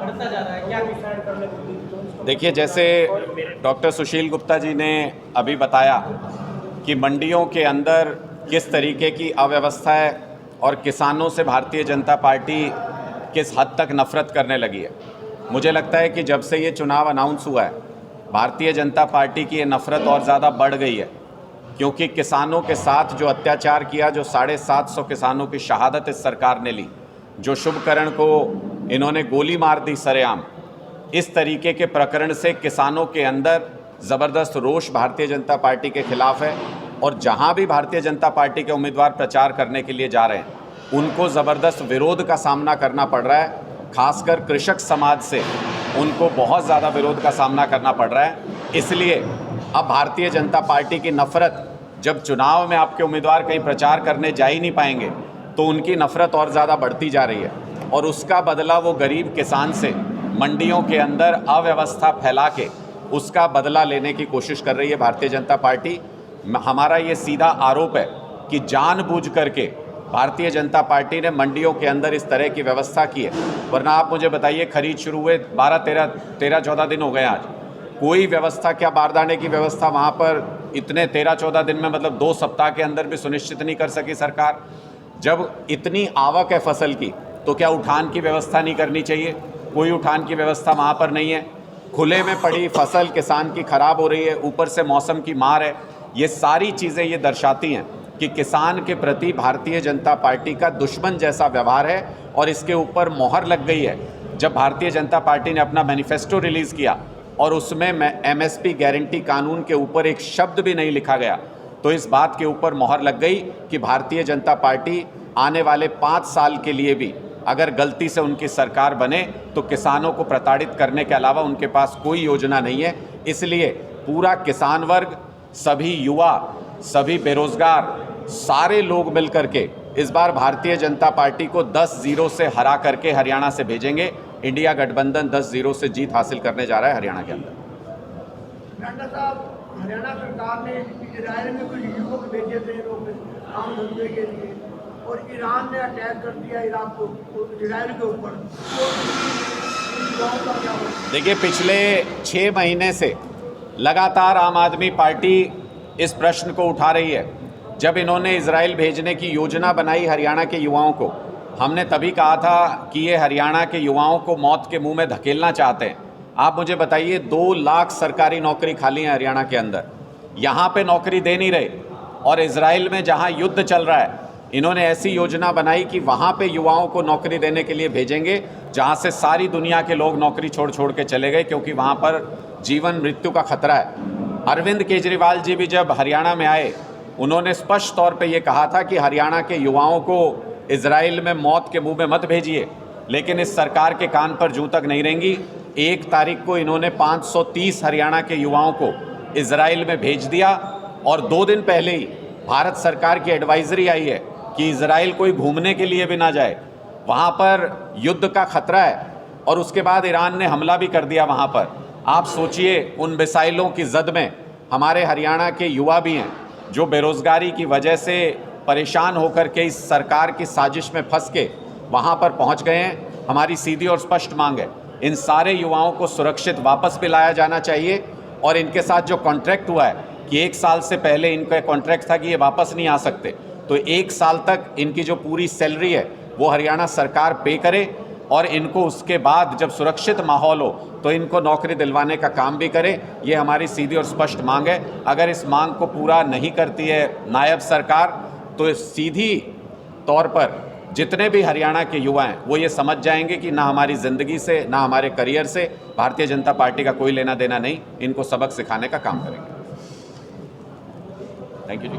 बढ़ता जा रहा है, क्या डिसाइड करने को? देखिए, जैसे डॉक्टर सुशील गुप्ता जी ने अभी बताया कि मंडियों के अंदर किस तरीके की अव्यवस्था है और किसानों से भारतीय जनता पार्टी किस हद तक नफरत करने लगी है। मुझे लगता है कि जब से ये चुनाव अनाउंस हुआ है, भारतीय जनता पार्टी की ये नफरत और ज़्यादा बढ़ गई है, क्योंकि किसानों के साथ जो अत्याचार किया, जो 750 किसानों की शहादत इस सरकार ने ली, जो शुभकरण को इन्होंने गोली मार दी सरेआम, इस तरीके के प्रकरण से किसानों के अंदर ज़बरदस्त रोष भारतीय जनता पार्टी के खिलाफ है। और जहां भी भारतीय जनता पार्टी के उम्मीदवार प्रचार करने के लिए जा रहे हैं, उनको ज़बरदस्त विरोध का सामना करना पड़ रहा है। खासकर कृषक समाज से उनको बहुत ज़्यादा विरोध का सामना करना पड़ रहा है। इसलिए अब भारतीय जनता पार्टी की नफ़रत, जब चुनाव में आपके उम्मीदवार कहीं प्रचार करने जा ही नहीं पाएंगे, तो उनकी नफ़रत और ज़्यादा बढ़ती जा रही है। और उसका बदला वो गरीब किसान से मंडियों के अंदर अव्यवस्था फैला के उसका बदला लेने की कोशिश कर रही है भारतीय जनता पार्टी। हमारा ये सीधा आरोप है कि जानबूझ करके भारतीय जनता पार्टी ने मंडियों के अंदर इस तरह की व्यवस्था की है। वरना आप मुझे बताइए, खरीद शुरू हुए 13-14 दिन हो गए आज, कोई व्यवस्था, क्या बारदाने की व्यवस्था वहाँ पर इतने 13-14 दिन में, मतलब 2 सप्ताह के अंदर भी सुनिश्चित नहीं कर सकी सरकार। जब इतनी आवक है फसल की, तो क्या उठान की व्यवस्था नहीं करनी चाहिए? कोई उठान की व्यवस्था वहाँ पर नहीं है। खुले में पड़ी फसल किसान की खराब हो रही है, ऊपर से मौसम की मार है। ये सारी चीज़ें ये दर्शाती हैं कि किसान के प्रति भारतीय जनता पार्टी का दुश्मन जैसा व्यवहार है। और इसके ऊपर मोहर लग गई है जब भारतीय जनता पार्टी ने अपना मैनिफेस्टो रिलीज़ किया और उसमें MSP गारंटी कानून के ऊपर एक शब्द भी नहीं लिखा गया, तो इस बात के ऊपर मोहर लग गई कि भारतीय जनता पार्टी आने वाले 5 साल के लिए भी अगर गलती से उनकी सरकार बने तो किसानों को प्रताड़ित करने के अलावा उनके पास कोई योजना नहीं है। इसलिए पूरा किसान वर्ग, सभी युवा, सभी बेरोजगार, सारे लोग मिलकर के इस बार भारतीय जनता पार्टी को 10-0 से हरा करके हरियाणा से भेजेंगे। इंडिया गठबंधन 10-0 से जीत हासिल करने जा रहा है हरियाणा के अंदर। नड्डा साहब, हरियाणा सरकार ने इजराइल में कुछ युवक भेजे थे लोग काम धंधे के लिए, और ईरान ने अटैक कर दिया इराक को, इजराइल के ऊपर। देखिए, पिछले 6 महीने से लगातार आम आदमी पार्टी इस प्रश्न को उठा रही है। जब इन्होंने इजराइल भेजने की योजना बनाई हरियाणा के युवाओं को, हमने तभी कहा था कि ये हरियाणा के युवाओं को मौत के मुंह में धकेलना चाहते हैं। आप मुझे बताइए, 2 लाख सरकारी नौकरी खाली है हरियाणा के अंदर, यहाँ पे नौकरी दे नहीं रहे। और इजराइल में जहाँ युद्ध चल रहा है, इन्होंने ऐसी योजना बनाई कि वहाँ पे युवाओं को नौकरी देने के लिए भेजेंगे, जहाँ से सारी दुनिया के लोग नौकरी छोड़ के चले गए, क्योंकि वहाँ पर जीवन मृत्यु का खतरा है। अरविंद केजरीवाल जी भी जब हरियाणा में आए, उन्होंने स्पष्ट तौर पे ये कहा था कि हरियाणा के युवाओं को इजराइल में मौत के मुंह में मत भेजिए। लेकिन इस सरकार के कान पर जूं तक नहीं रहेंगी। 1 तारीख को इन्होंने 530 हरियाणा के युवाओं को इजराइल में भेज दिया, और 2 दिन पहले ही भारत सरकार की एडवाइजरी आई है कि इजराइल कोई घूमने के लिए भी ना जाए, वहाँ पर युद्ध का खतरा है। और उसके बाद ईरान ने हमला भी कर दिया वहाँ पर। आप सोचिए, उन मिसाइलों की जद में हमारे हरियाणा के युवा भी हैं जो बेरोज़गारी की वजह से परेशान होकर के इस सरकार की साजिश में फंस के वहाँ पर पहुँच गए हैं। हमारी सीधी और स्पष्ट मांग है, इन सारे युवाओं को सुरक्षित वापस भी लाया जाना चाहिए। और इनके साथ जो कॉन्ट्रैक्ट हुआ है कि 1 साल से पहले इनका कॉन्ट्रैक्ट था कि ये वापस नहीं आ सकते, तो 1 साल तक इनकी जो पूरी सैलरी है वो हरियाणा सरकार पे करे, और इनको उसके बाद जब सुरक्षित माहौल हो तो इनको नौकरी दिलवाने का काम भी करे। ये हमारी सीधी और स्पष्ट मांग है। अगर इस मांग को पूरा नहीं करती है नायब सरकार, तो सीधी तौर पर जितने भी हरियाणा के युवा हैं वो ये समझ जाएंगे कि ना हमारी ज़िंदगी से, ना हमारे करियर से भारतीय जनता पार्टी का कोई लेना देना नहीं। इनको सबक सिखाने का काम करेंगे। Thank you ji.